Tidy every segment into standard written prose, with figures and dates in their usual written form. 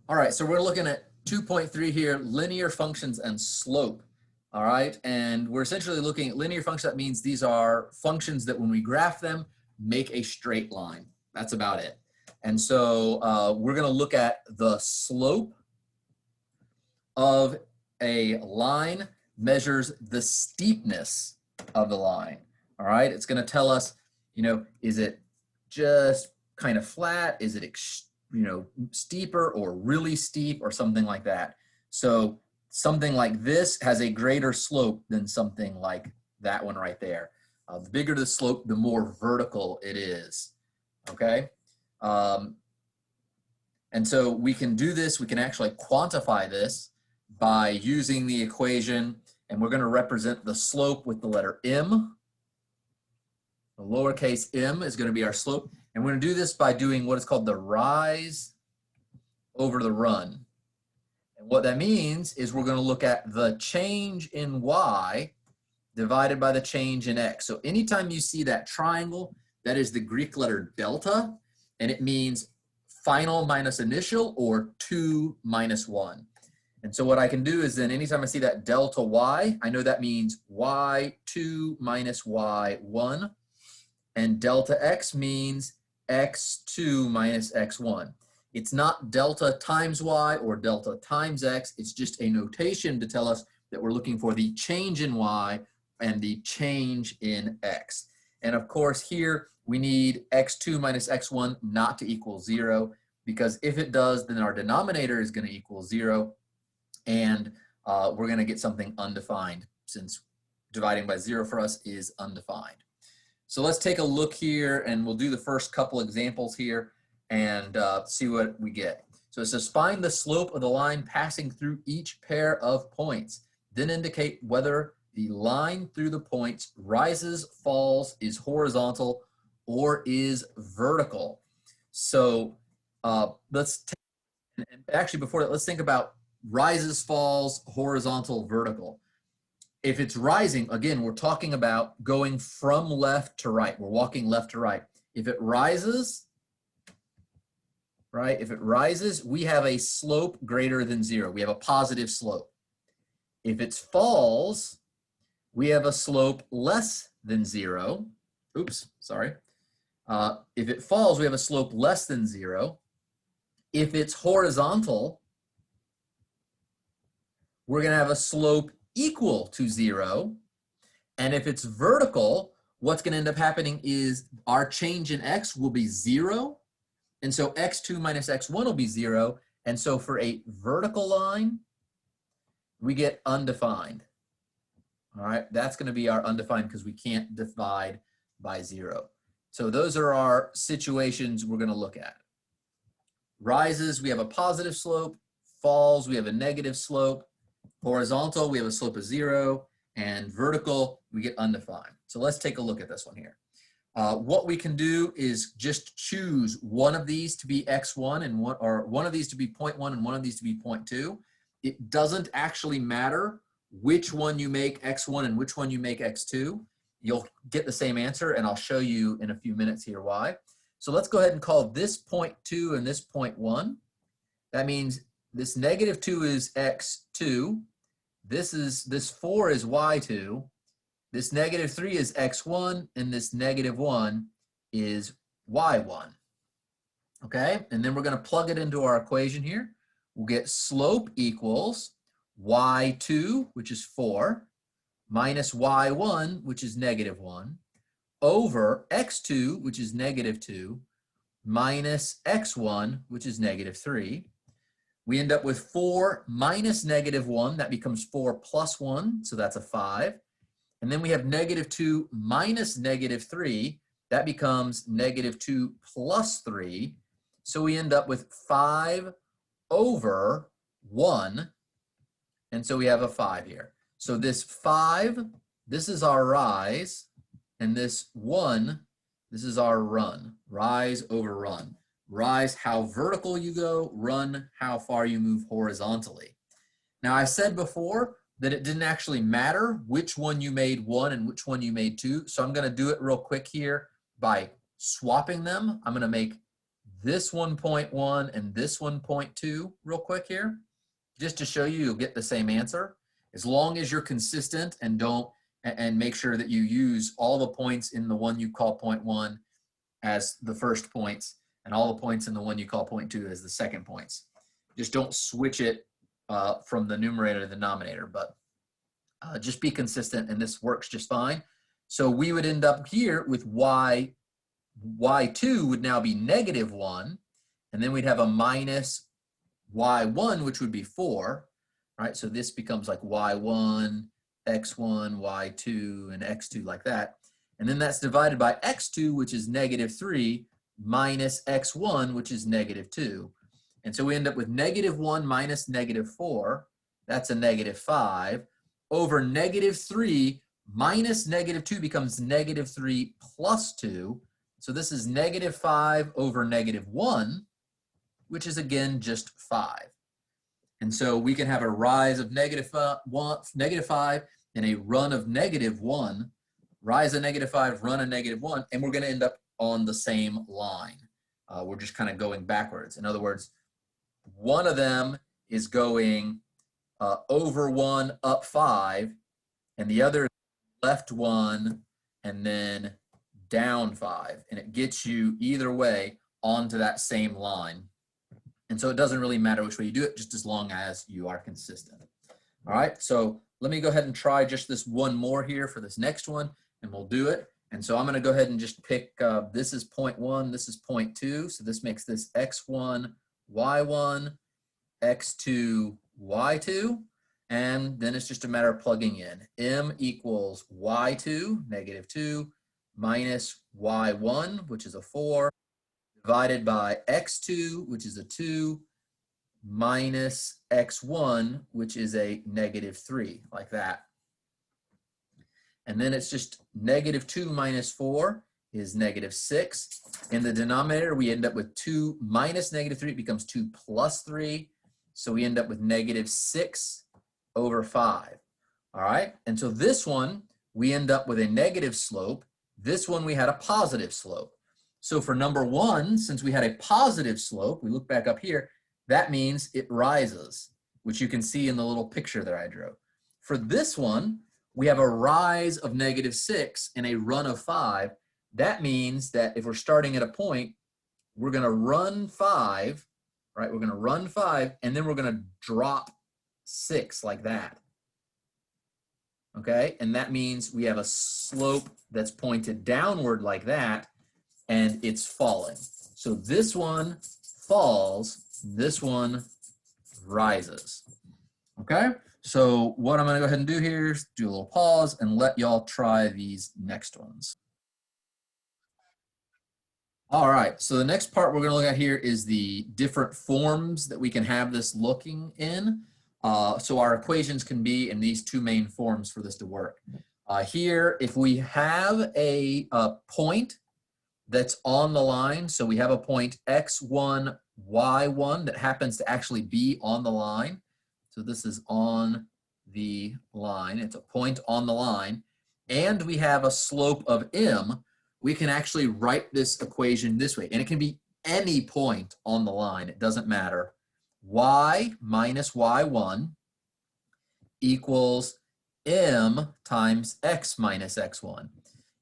All right, so we're looking at 2.3 here, linear functions and slope. All right, and we're essentially looking at linear functions. That means these are functions that when we graph them, make a straight line. That's about it. And so we're going to look at the slope of a line measures the steepness of the line. All right, it's going to tell us, is it just kind of flat? Is it steeper or really steep or something like that? So something like this has a greater slope than something like that one right there. The bigger the slope, the more vertical it is. Okay. And so we can do this. We can actually quantify this by using the equation, and we're going to represent the slope with the letter m. The lowercase m is going to be our slope. And we're going to do this by doing what is called the rise over the run. And what that means is we're going to look at the change in y divided by the change in x. So anytime you see that triangle, that is the Greek letter delta, and it means final minus initial or 2 minus 1. And so what I can do is then anytime I see that delta y, I know that means y2 minus y1, and delta x means x2 minus x1. It's not delta times y or delta times x. It's just a notation to tell us that we're looking for the change in y and the change in x. And of course here we need x2 minus x1 not to equal 0, because if it does, then our denominator is going to equal 0, and we're going to get something undefined, since dividing by 0 for us is undefined. So let's take a look here, and we'll do the first couple examples here and see what we get. So it says find the slope of the line passing through each pair of points, then indicate whether the line through the points rises, falls, is horizontal, or is vertical. So let's take, and actually before that, let's think about rises, falls, horizontal, vertical. If it's rising, again, we're talking about going from left to right. We're walking left to right. If it rises, right, if it rises, we have a slope greater than 0. We have a positive slope. If it falls, we have a slope less than 0. Oops, sorry. If it falls, we have a slope less than 0. If it's horizontal, we're going to have a slope equal to 0. And if it's vertical, what's going to end up happening is our change in x will be 0. And so x2 minus x1 will be 0. And so for a vertical line, we get undefined. All right, that's going to be our undefined because we can't divide by 0. So those are our situations we're going to look at. Rises, we have a positive slope. Falls, we have a negative slope. Horizontal, we have a slope of 0. And vertical, we get undefined. So let's take a look at this one here. What we can do is just choose one of these to be x1 and one of these to be 0.1 and one of these to be 0.2. It doesn't actually matter which one you make x1 and which one you make x2. You'll get the same answer, and I'll show you in a few minutes here why. So let's go ahead and call this 0.2 and this 0.1. That means this -2 is x2. This 4 is y2. This -3 is x1, and this -1 is y1. Okay, and then we're going to plug it into our equation here. We'll get slope equals y2, which is 4, minus y1, which is -1, over x2, which is -2, minus x1, which is -3. We end up with 4 minus -1. That becomes 4 plus 1, so that's a 5. And then we have -2 minus -3. That becomes -2 plus 3. So we end up with 5 over 1. And so we have a 5 here. So this 5, this is our rise. And this 1, this is our run. Rise over run. Rise, how vertical you go. Run, how far you move horizontally. Now, I said before that it didn't actually matter which one you made 1 and which one you made 2. So I'm going to do it real quick here by swapping them. I'm going to make this one 0.1 and this one 0.2 real quick here, just to show you, you'll get the same answer. As long as you're consistent and and make sure that you use all the points in the one you call 0.1 as the first points, and all the points in the one you call 0.2 as the second points. Just don't switch it from the numerator to the denominator, but just be consistent, and this works just fine. So we would end up here with y2 would now be -1, and then we'd have a minus y1, which would be 4, right? So this becomes like y1, x1, y2, and x2 like that. And then that's divided by x2, which is -3, minus x1, which is -2. And so we end up with -1 minus -4, that's a -5, over -3 minus -2 becomes -3 plus 2. So this is -5 over -1, which is again just 5. And so we can have a rise of -5 and a run of -1, rise of -5, run of -1, and we're going to end up on the same line. We're just kind of going backwards. In other words, one of them is going over 1, up 5, and the other left 1 and then down 5. And it gets you either way onto that same line. And so it doesn't really matter which way you do it, just as long as you are consistent. All right, so let me go ahead and try just this one more here for this next one, and we'll do it. And so I'm going to go ahead and just pick, this is 0.1, this is 0.2. So this makes this x1, y1, x2, y2. And then it's just a matter of plugging in. M equals y2, -2, minus y1, which is a 4, divided by x2, which is a 2, minus x1, which is a -3, like that. And then it's just -2 minus 4 is -6. In the denominator, we end up with 2 minus -3. It becomes 2 plus 3. So we end up with -6 over 5. All right. And so this one, we end up with a negative slope. This one, we had a positive slope. So for number 1, since we had a positive slope, we look back up here, that means it rises, which you can see in the little picture that I drew. For this one, we have a rise of -6 and a run of 5. That means that if we're starting at a point, we're going to run 5, right? We're going to run 5, and then we're going to drop 6 like that. Okay, and that means we have a slope that's pointed downward like that, and it's falling. So this one falls, this one rises. Okay, so what I'm going to go ahead and do here is do a little pause and let y'all try these next ones. All right, so the next part we're going to look at here is the different forms that we can have this looking in. So our equations can be in these two main forms for this to work. Here, if we have a point that's on the line, so we have a point x1, y1 that happens to actually be on the line. So this is on the line. It's a point on the line. And we have a slope of m. We can actually write this equation this way. And it can be any point on the line. It doesn't matter. Y minus y1 equals m times x minus x1.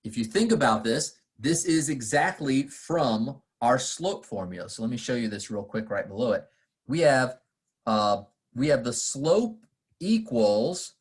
If you think about this, this is exactly from our slope formula. So let me show you this real quick right below it. We have the slope equals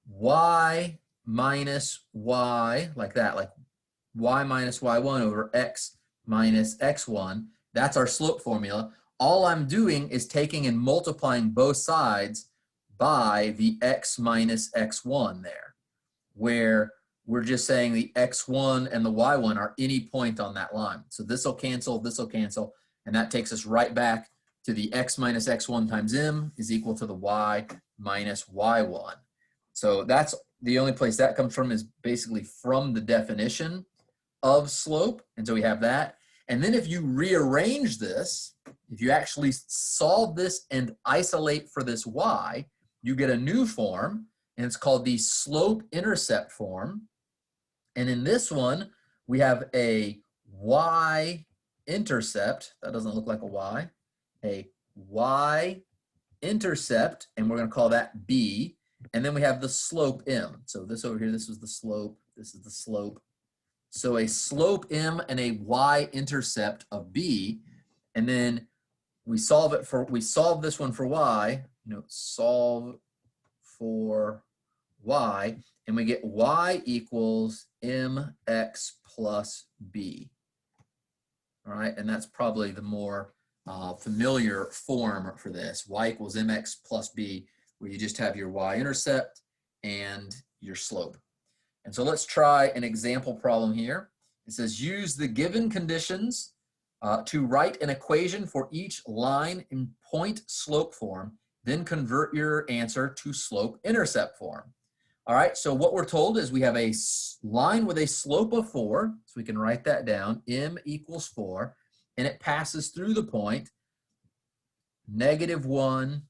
y minus y, like that, like y minus y1 over x minus x1. That's our slope formula. All I'm doing is taking and multiplying both sides by the x minus x1 there, where we're just saying the x1 and the y1 are any point on that line. So this will cancel, and that takes us right back to the x minus x1 times m is equal to the y minus y1. So that's the only place that comes from, is basically from the definition of slope. And so we have that. And then if you rearrange this, if you actually solve this and isolate for this y, you get a new form, and it's called the slope-intercept form. And in this one, we have a y intercept, that doesn't look like a y-intercept, and we're going to call that b, and then we have the slope m. So this over here, this is the slope, this is the slope. So a slope m and a y-intercept of b, and then we solve this one for y, solve for y, and we get y equals mx plus b. All right, and that's probably the more familiar form for this. Y equals mx plus b, where you just have your y-intercept and your slope. And so let's try an example problem here. It says use the given conditions to write an equation for each line in point slope form, then convert your answer to slope intercept form. All right, so what we're told is we have a line with a slope of 4, so we can write that down, m equals 4, and it passes through the point -1,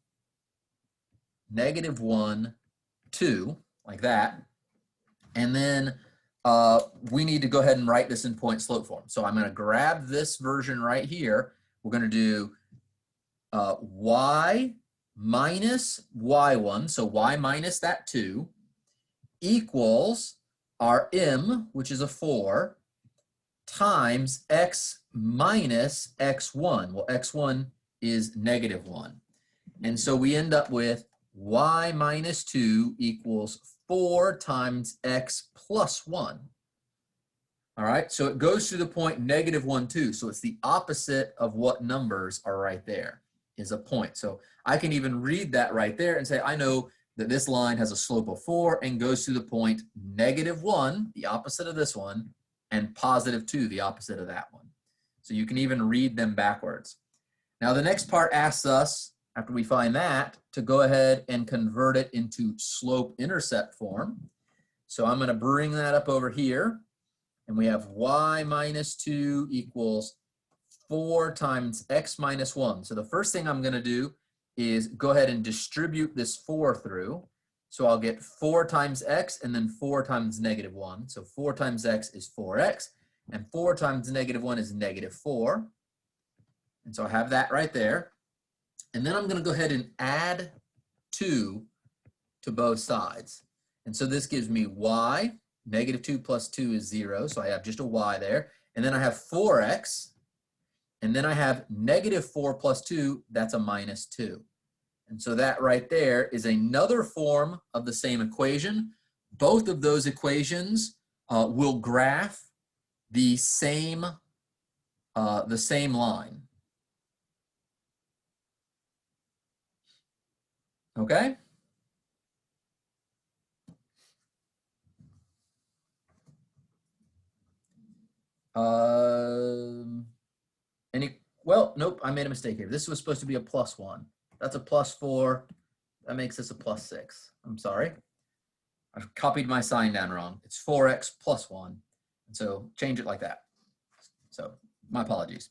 -1, 2, like that. And then we need to go ahead and write this in point slope form. So I'm going to grab this version right here. We're going to do y minus y1, so y minus that 2, equals our m, which is a 4, times x minus x1. Well, x1 is -1. And so we end up with y minus 2 equals 4 times x plus 1. All right, so it goes to the point -1, 2. So it's the opposite of what numbers are right there, is a point. So I can even read that right there and say, I know that this line has a slope of 4 and goes to the point -1, the opposite of this one, and +2, the opposite of that one. So you can even read them backwards. Now the next part asks us, after we find that, to go ahead and convert it into slope-intercept form. So I'm going to bring that up over here, and we have y minus 2 equals 4 times x minus 1. So the first thing I'm going to do is go ahead and distribute this 4 through. So I'll get 4 times x and then 4 times -1. So 4 times x is 4x, and 4 times -1 is -4. And so I have that right there. And then I'm going to go ahead and add 2 to both sides. And so this gives me y, -2 plus 2 is 0, so I have just a y there. And then I have 4x, and then I have -4 plus 2, that's a -2. And so that right there is another form of the same equation. Both of those equations will graph the same line. Okay? Well, nope, I made a mistake here. This was supposed to be a +1. That's a +4. That makes this a +6. I'm sorry. I've copied my sign down wrong. It's 4x plus 1. And so change it like that. So my apologies.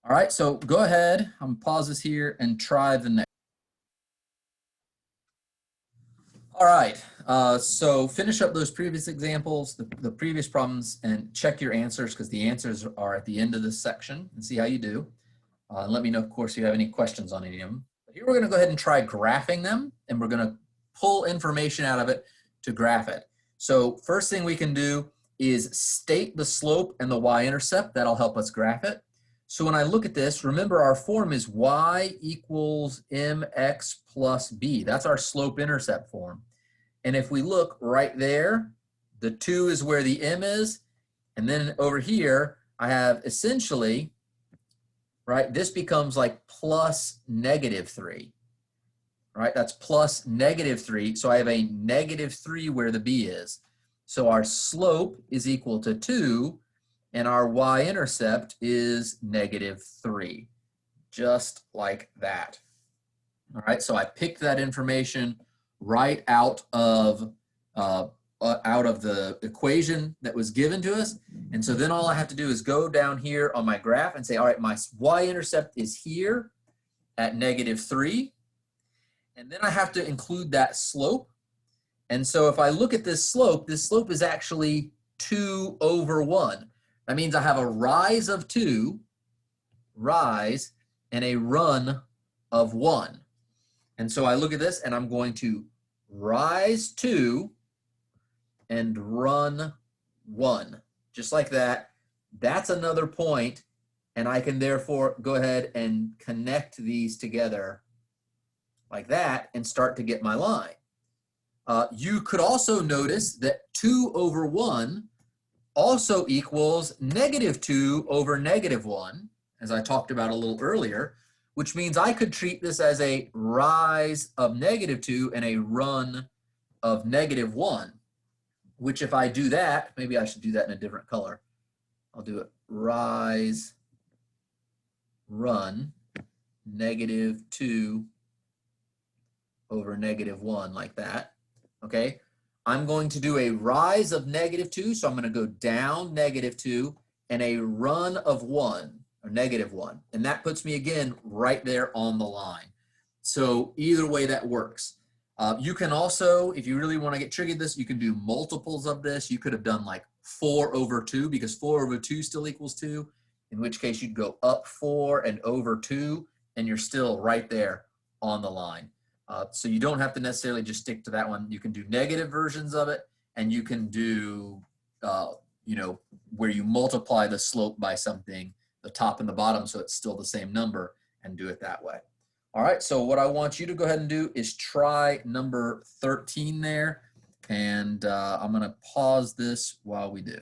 All right, so go ahead. I'm going to pause this here and try the next. All right, so finish up those previous examples, the previous problems, and check your answers, because the answers are at the end of this section, and see how you do. And let me know, of course, if you have any questions on any of them. But here we're going to go ahead and try graphing them, and we're going to pull information out of it to graph it. So first thing we can do is state the slope and the y-intercept. That'll help us graph it. So when I look at this, remember our form is y equals mx plus b. That's our slope-intercept form. And if we look right there, the 2 is where the m is. And then over here, I have essentially, right, this becomes like plus -3. Right, that's plus -3. So I have a -3 where the b is. So our slope is equal to 2. And our y-intercept is -3, just like that. All right, so I picked that information right out of the equation that was given to us. And so then all I have to do is go down here on my graph and say, all right, my y-intercept is here at -3. And then I have to include that slope. And so if I look at this slope is actually 2 over 1. That means I have a rise of 2 rise and a run of 1. And so I look at this and I'm going to rise 2 and run 1. Just like that. That's another point, and I can therefore go ahead and connect these together like that and start to get my line. You could also notice that 2 over 1 also equals -2 over -1, as I talked about a little earlier, which means I could treat this as a rise of -2 and a run of -1, which if I do that, maybe I should do that in a different color. I'll do it rise, run, -2 over -1 like that, okay? I'm going to do a rise of -2, so I'm going to go down -2 and a run of 1 or -1. And that puts me again right there on the line. So either way that works. You can also, if you really want to get tricky with this, you can do multiples of this. You could have done like 4 over 2 because 4 over 2 still equals 2, in which case you'd go up 4 and over 2 and you're still right there on the line. So you don't have to necessarily just stick to that one. You can do negative versions of it, and you can do, you know, where you multiply the slope by something, the top and the bottom, so it's still the same number, and do it that way. All right, so what I want you to go ahead and do is try number 13 there, and I'm going to pause this while we do.